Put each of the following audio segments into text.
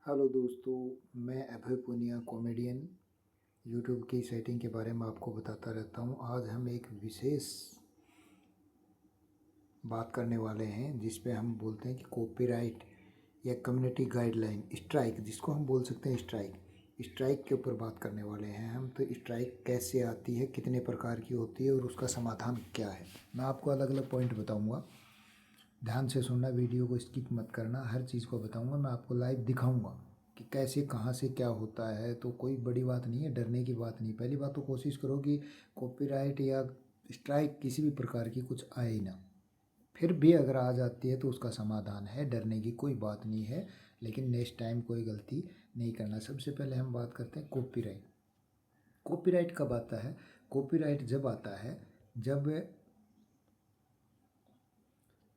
Hello दोस्तों, मैं अभय Poonia comedian YouTube की सेटिंग के बारे में आपको बताता रहता हूं। आज हम एक विशेष बात करने वाले हैं जिस पे हम बोलते हैं कि कॉपीराइट या कम्युनिटी गाइडलाइन स्ट्राइक, जिसको हम बोल सकते हैं स्ट्राइक के ऊपर बात करने वाले हैं हम। तो स्ट्राइक कैसे आती है, कितने प्रकार की होती है और उसका समाधान क्या है, मैं आपको अलग अलग पॉइंट बताऊँगा। ध्यान से सुनना, वीडियो को स्किप मत करना, हर चीज़ को बताऊंगा। मैं आपको लाइव दिखाऊंगा कि कैसे कहाँ से क्या होता है। तो कोई बड़ी बात नहीं है, डरने की बात नहीं। पहली बात तो कोशिश करो कि कॉपीराइट या स्ट्राइक किसी भी प्रकार की कुछ आए ही ना। फिर भी अगर आ जाती है तो उसका समाधान है, डरने की कोई बात नहीं है। लेकिन नेक्स्ट टाइम कोई गलती नहीं करना। सबसे पहले हम बात करते हैं कॉपीराइट। कॉपीराइट कब आता है? कॉपीराइट जब आता है जब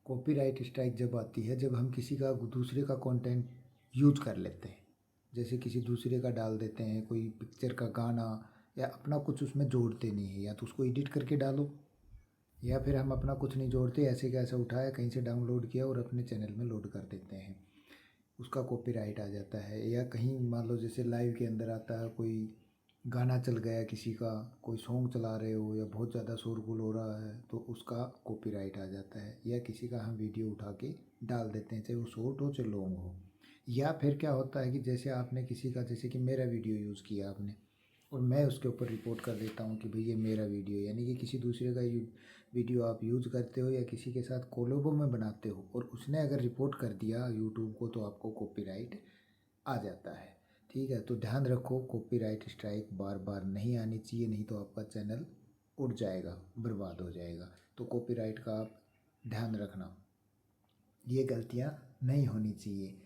कॉपीराइट स्ट्राइक जब आती है जब हम किसी का दूसरे का कंटेंट यूज कर लेते हैं। जैसे किसी दूसरे का डाल देते हैं, कोई पिक्चर का गाना, या अपना कुछ उसमें जोड़ते नहीं है, या तो उसको एडिट करके डालो, या फिर हम अपना कुछ नहीं जोड़ते, ऐसे कैसे उठाया कहीं से डाउनलोड किया और अपने चैनल में लोड कर देते हैं, उसका कॉपीराइट आ जाता है। या कहीं मान लो जैसे लाइव के अंदर आता है, कोई गाना चल गया किसी का, कोई सॉन्ग चला रहे हो या बहुत ज़्यादा शोरगुल हो रहा है तो उसका कॉपीराइट आ जाता है। या किसी का हम वीडियो उठा के डाल देते हैं, चाहे वो शॉर्ट हो चाहे लॉन्ग हो। या फिर क्या होता है कि जैसे आपने किसी का, जैसे कि मेरा वीडियो यूज़ किया आपने और मैं उसके ऊपर रिपोर्ट कर देता हूँ कि भाई ये मेरा वीडियो, यानी कि किसी दूसरे का वीडियो आप यूज़ करते हो या किसी के साथ कोलैबो में बनाते हो और उसने अगर रिपोर्ट कर दिया यूट्यूब को तो आपको कॉपीराइट आ जाता है। ठीक है, तो ध्यान रखो, कॉपीराइट स्ट्राइक बार बार नहीं आनी चाहिए, नहीं तो आपका चैनल उड़ जाएगा, बर्बाद हो जाएगा। तो कॉपीराइट का आप ध्यान रखना, ये गलतियाँ नहीं होनी चाहिए।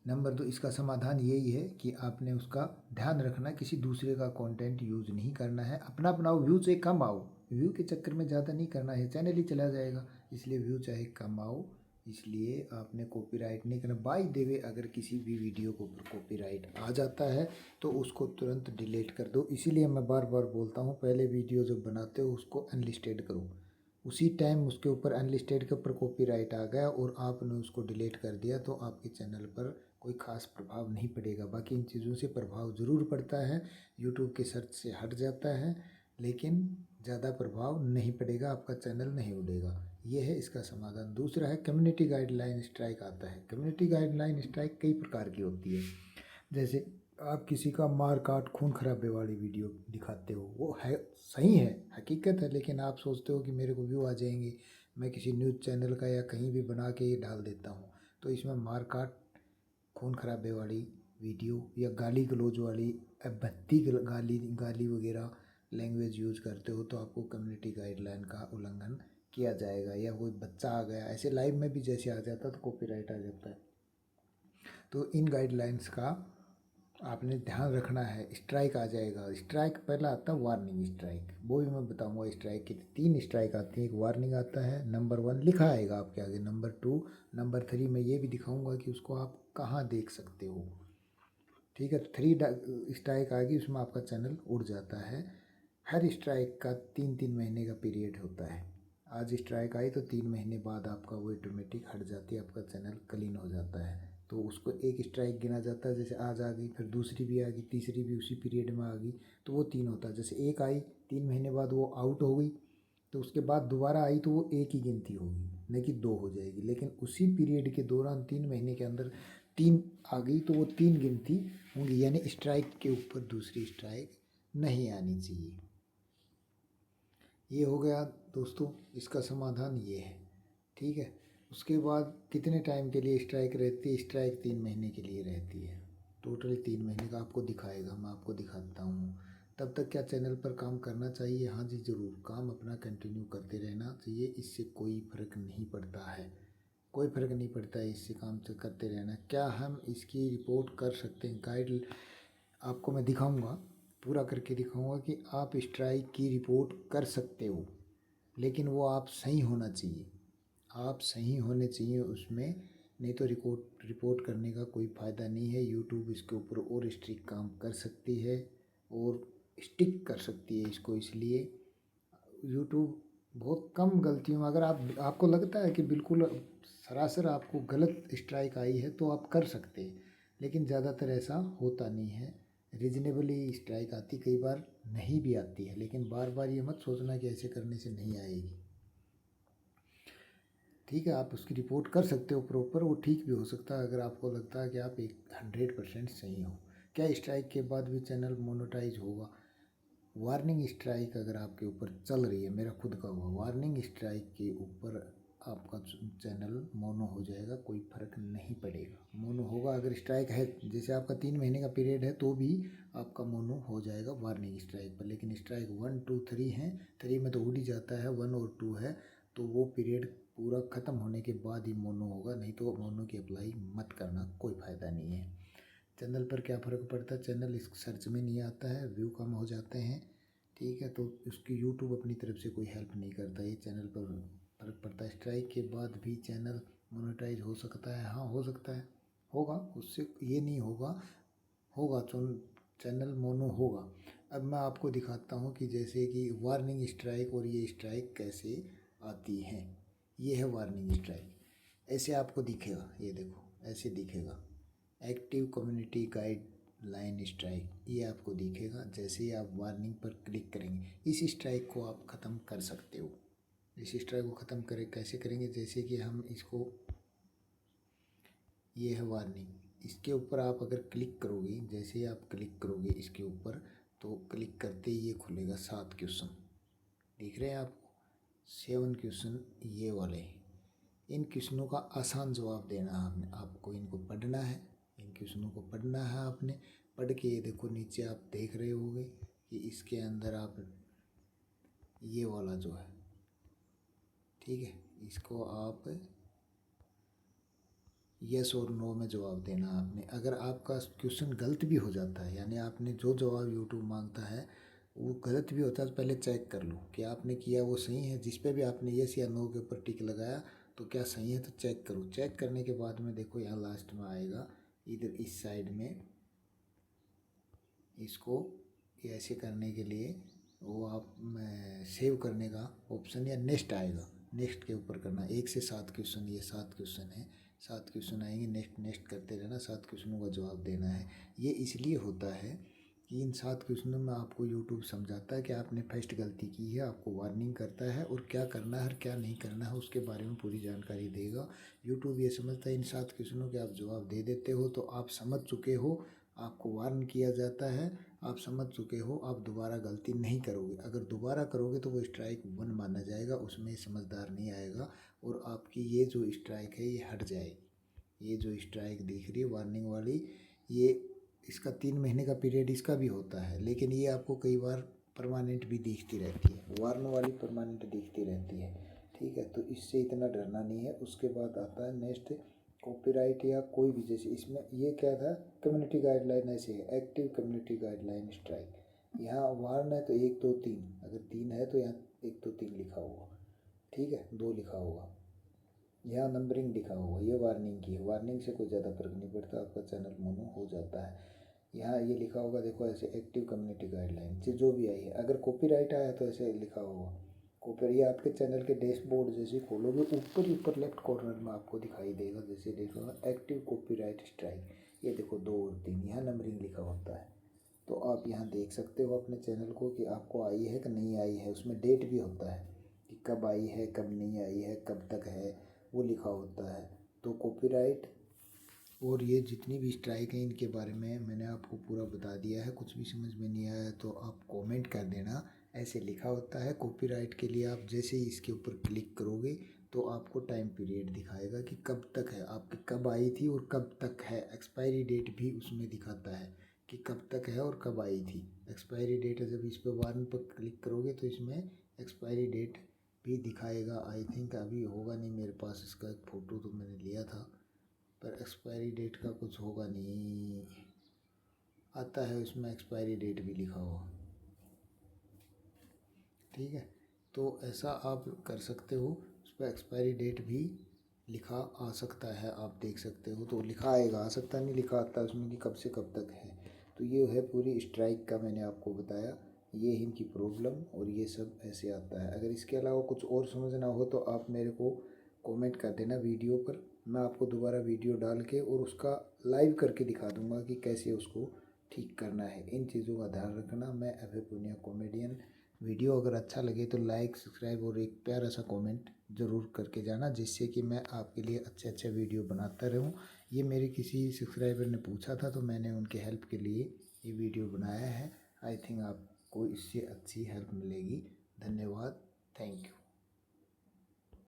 नंबर 2, इसका समाधान यही है कि आपने उसका ध्यान रखना, किसी दूसरे का कंटेंट यूज़ नहीं करना है। अपना बनाओ, व्यू से कम आओ, व्यू के चक्कर में ज़्यादा नहीं करना है, चैनल ही चला जाएगा। इसलिए व्यू चाहे कम आओ, इसलिए आपने कॉपीराइट नहीं करना। बाय द वे, अगर किसी भी वीडियो के ऊपर कॉपीराइट आ जाता है तो उसको तुरंत डिलीट कर दो। इसीलिए मैं बार बार बोलता हूँ, पहले वीडियो जब बनाते हो उसको अनलिस्टेड करो। उसी टाइम उसके ऊपर अनलिस्टेड के ऊपर कॉपीराइट आ गया और आपने उसको डिलीट कर दिया तो आपके चैनल पर कोई ख़ास प्रभाव नहीं पड़ेगा। बाकी इन चीज़ों से प्रभाव ज़रूर पड़ता है, यूट्यूब के सर्च से हट जाता है, लेकिन ज़्यादा प्रभाव नहीं पड़ेगा, आपका चैनल नहीं उड़ेगा। ये है इसका समाधान। दूसरा है कम्युनिटी गाइडलाइन स्ट्राइक आता है। कम्युनिटी गाइडलाइन स्ट्राइक कई प्रकार की होती है। जैसे आप किसी का मार काट खून खराबे वाली वीडियो दिखाते हो, वो है सही है, हकीकत है, लेकिन आप सोचते हो कि मेरे को व्यू आ जाएंगे, मैं किसी न्यूज़ चैनल का या कहीं भी बना के ये डाल देता हूँ। तो इसमें मार काट खून खराबे वाली वीडियो या गाली गलौज वाली भद्दी गाली गाली वगैरह लैंग्वेज यूज करते हो तो आपको कम्युनिटी गाइडलाइन का उल्लंघन किया जाएगा। या कोई बच्चा आ गया ऐसे लाइव में भी जैसे आ जाता तो कॉपीराइट आ जाता है। तो इन गाइडलाइंस का आपने ध्यान रखना है, स्ट्राइक आ जाएगा। स्ट्राइक पहला आता है वार्निंग स्ट्राइक, वो भी मैं बताऊंगा। स्ट्राइक की 3 स्ट्राइक आती है, एक वार्निंग आता है, नंबर 1 लिखा आएगा आपके आगे, नंबर 2, नंबर 3 मैं ये भी दिखाऊंगा कि उसको आप कहाँ देख सकते हो। ठीक है, 3 स्ट्राइक आ गई, उसमें आपका चैनल उड़ जाता है। हर स्ट्राइक का 3-3 महीने का पीरियड होता है। आज स्ट्राइक आई तो 3 महीने बाद आपका वो ऑटोमेटिक हट जाती है, आपका चैनल क्लीन हो जाता है। तो उसको एक स्ट्राइक गिना जाता है, जैसे आज आ गई, फिर दूसरी भी आ गई, तीसरी भी उसी पीरियड में आ गई, तो वो 3 होता है। जैसे एक आई, 3 महीने बाद वो आउट हो गई, तो उसके बाद दोबारा आई तो वो एक ही गिनती होगी, नहीं कि 2 हो जाएगी। लेकिन उसी पीरियड के दौरान 3 महीने के अंदर 3 आ गई तो वो 3 गिनती होंगी, यानी स्ट्राइक के ऊपर दूसरी स्ट्राइक नहीं आनी चाहिए। ये हो गया दोस्तों, इसका समाधान ये है। ठीक है, उसके बाद कितने टाइम के लिए स्ट्राइक रहती है? स्ट्राइक 3 महीने के लिए रहती है। टोटल 3 महीने का आपको दिखाएगा, मैं आपको दिखाता हूँ। तब तक क्या चैनल पर काम करना चाहिए? हाँ जी ज़रूर, काम अपना कंटिन्यू करते रहना चाहिए, इससे कोई फ़र्क नहीं पड़ता है, कोई फ़र्क नहीं पड़ता है, इससे काम से करते रहना। क्या हम इसकी रिपोर्ट कर सकते हैं? गाइड आपको मैं दिखाऊंगा, पूरा करके दिखाऊंगा कि आप स्ट्राइक की रिपोर्ट कर सकते हो, लेकिन वो आप सही होना चाहिए, आप सही होने चाहिए उसमें, नहीं तो रिपोर्ट रिपोर्ट करने का कोई फ़ायदा नहीं है। यूट्यूब इसके ऊपर और स्ट्रिक्ट काम कर सकती है और स्टिक कर सकती है इसको। इसलिए यूट्यूब बहुत कम गलतियों में, अगर आपको लगता है कि बिल्कुल सरासर आपको गलत स्ट्राइक आई है तो आप कर सकते हैं, लेकिन ज़्यादातर ऐसा होता नहीं है। रीजनेबली स्ट्राइक आती, कई बार नहीं भी आती है, लेकिन बार बार ये मत सोचना कि ऐसे करने से नहीं आएगी। ठीक है, आप उसकी रिपोर्ट कर सकते हो प्रॉपर, वो ठीक भी हो सकता है अगर आपको लगता है कि आप 100% सही हो। क्या स्ट्राइक के बाद भी चैनल मोनेटाइज होगा? वार्निंग स्ट्राइक अगर आपके ऊपर चल रही है, मेरा खुद का हुआ, वार्निंग स्ट्राइक के ऊपर आपका चैनल मोनो हो जाएगा, कोई फ़र्क नहीं पड़ेगा। मोनो होगा अगर स्ट्राइक है, जैसे आपका 3 महीने का पीरियड है तो भी आपका मोनो हो जाएगा वार्निंग स्ट्राइक पर। लेकिन स्ट्राइक 1 2 3 है, 3 में तो उड़ ही जाता है, 1 और 2 है, तो वो पीरियड पूरा ख़त्म होने के बाद ही मोनो होगा, नहीं तो मोनो की अप्लाई मत करना, कोई फ़ायदा नहीं है। चैनल पर क्या फ़र्क पड़ता है, चैनल इस सर्च में नहीं आता है, व्यू कम हो जाते हैं। ठीक है, तो उसकी यूट्यूब अपनी तरफ से कोई हेल्प नहीं करता, ये चैनल पर फ़र्क पड़ता है। स्ट्राइक के बाद भी चैनल मोनेटाइज हो सकता है, हाँ हो सकता है, होगा, उससे ये नहीं होगा, होगा चैनल मोनो होगा। अब मैं आपको दिखाता हूँ कि जैसे कि वार्निंग स्ट्राइक और ये स्ट्राइक कैसे आती हैं। ये है वार्निंग स्ट्राइक, ऐसे आपको दिखेगा, ये देखो ऐसे दिखेगा, एक्टिव कम्युनिटी गाइडलाइन स्ट्राइक, ये आपको दिखेगा। जैसे ही आप वार्निंग पर क्लिक करेंगे, इस स्ट्राइक को आप ख़त्म कर सकते हो। इस स्ट्राइक को ख़त्म करें, कैसे करेंगे, जैसे कि हम इसको, ये है वार्निंग, इसके ऊपर आप अगर क्लिक करोगे, जैसे ही आप क्लिक करोगे इसके ऊपर, तो क्लिक करते ही ये खुलेगा 7 क्वेश्चन, दिख रहे हैं आपको, 7 क्वेश्चन ये वाले। इन क्वेश्चनों का आसान जवाब देना है आपने, आपको इनको पढ़ना है, इन क्वेश्चनों को पढ़ना है आपने। पढ़ के ये देखो नीचे आप देख रहे होगे कि इसके अंदर आप ये वाला जो है, ठीक है, इसको आप यस और नो में जवाब देना आपने। अगर आपका क्वेश्चन गलत भी हो जाता है, यानी आपने जो जवाब यूट्यूब मांगता है वो गलत भी होता है, तो पहले चेक कर लो कि आपने किया वो सही है। जिस पे भी आपने यस या नो के ऊपर टिक लगाया तो क्या सही है, तो चेक करो। चेक करने के बाद में देखो यहाँ लास्ट में आएगा, इधर इस साइड में, इसको ऐसे करने के लिए वो आप सेव करने का ऑप्शन या नेक्स्ट आएगा, नेक्स्ट के ऊपर करना। 1 से 7 क्वेश्चन, ये 7 क्वेश्चन है, 7 क्वेश्चन आएंगे, नेक्स्ट नेक्स्ट करते रहना, 7 क्वेश्चनों का जवाब देना है। ये इसलिए होता है कि इन 7 क्वेश्चनों में आपको यूट्यूब समझाता है कि आपने फर्स्ट गलती की है, आपको वार्निंग करता है और क्या करना है और क्या नहीं करना है उसके बारे में पूरी जानकारी देगा। यूट्यूब ये समझता है इन 7 क्वेश्चनों के आप जवाब दे देते हो तो आप समझ चुके हो, आपको वार्न किया जाता है, आप समझ चुके हो, आप दोबारा गलती नहीं करोगे। अगर दोबारा करोगे तो वो स्ट्राइक 1 माना जाएगा, उसमें समझदार नहीं आएगा और आपकी ये जो स्ट्राइक है ये हट जाएगी। ये जो स्ट्राइक दिख रही है वार्निंग वाली, ये इसका 3 महीने का पीरियड इसका भी होता है, लेकिन ये आपको कई बार परमानेंट भी दिखती रहती है, वार्न वाली परमानेंट दिखती रहती है। ठीक है, तो इससे इतना डरना नहीं है। उसके बाद आता है नेक्स्ट कॉपीराइट या कोई भी, जैसे इसमें ये क्या था, कम्युनिटी गाइडलाइन, ऐसे है एक्टिव कम्युनिटी गाइडलाइन स्ट्राइक। यहाँ वार्न है तो 1 2 3, अगर 3 है तो यहाँ 1 2 3 लिखा होगा, ठीक है, 2 लिखा होगा, यहाँ नंबरिंग लिखा होगा, ये वार्निंग की है। वार्निंग से कोई ज़्यादा फर्क नहीं पड़ता, आपका चैनल मोनो हो जाता है। यहाँ ये लिखा होगा, देखो ऐसे एक्टिव कम्युनिटी गाइडलाइन से जो भी आई है। अगर कॉपीराइट आया तो ऐसे लिखा होगा कॉपी, ये आपके चैनल के डैशबोर्ड जैसे खोलोगे ऊपर ही ऊपर लेफ्ट कॉर्नर में आपको दिखाई देगा, जैसे देखो एक्टिव कॉपीराइट स्ट्राइक, ये देखो 2 और 3, यहाँ नंबरिंग लिखा होता है। तो आप यहाँ देख सकते हो अपने चैनल को कि आपको आई है कि नहीं आई है, उसमें डेट भी होता है कि कब आई है कब नहीं आई है, कब तक है, वो लिखा होता है। तो कॉपीराइट और ये जितनी भी स्ट्राइक हैं इनके बारे में मैंने आपको पूरा बता दिया है। कुछ भी समझ में नहीं आया तो आप कमेंट कर देना, ऐसे लिखा होता है। कॉपीराइट के लिए आप जैसे ही इसके ऊपर क्लिक करोगे तो आपको टाइम पीरियड दिखाएगा कि कब तक है, आपकी कब आई थी और कब तक है। एक्सपायरी डेट भी उसमें दिखाता है कि कब तक है और कब आई थी। एक्सपायरी डेट है, जब इस पर वार्न पर क्लिक करोगे तो इसमें एक्सपायरी डेट भी दिखाएगा। आई थिंक अभी होगा नहीं मेरे पास, इसका एक फ़ोटो तो मैंने लिया था, पर एक्सपायरी डेट का कुछ होगा नहीं, आता है उसमें एक्सपायरी डेट भी लिखा हुआ। ठीक है, तो ऐसा आप कर सकते हो, उस पर एक्सपायरी डेट भी लिखा आ सकता है, आप देख सकते हो, तो लिखा आएगा, आ सकता नहीं लिखा आता है उसमें कि कब से कब तक है। तो ये है पूरी स्ट्राइक का मैंने आपको बताया, ये है इनकी प्रॉब्लम और ये सब ऐसे आता है। अगर इसके अलावा कुछ और समझना हो तो आप मेरे को कमेंट कर देना वीडियो पर, मैं आपको दोबारा वीडियो डाल के और उसका लाइव करके दिखा दूंगा कि कैसे उसको ठीक करना है। इन चीज़ों का ध्यान रखना। मैं अभय पुनिया कॉमेडियन। वीडियो अगर अच्छा लगे तो लाइक, सब्सक्राइब और एक प्यारा सा कमेंट ज़रूर करके जाना, जिससे कि मैं आपके लिए अच्छे अच्छे वीडियो बनाता रहूं। ये मेरे किसी सब्सक्राइबर ने पूछा था तो मैंने उनके हेल्प के लिए ये वीडियो बनाया है। आई थिंक आपको इससे अच्छी हेल्प मिलेगी। धन्यवाद। Thank you.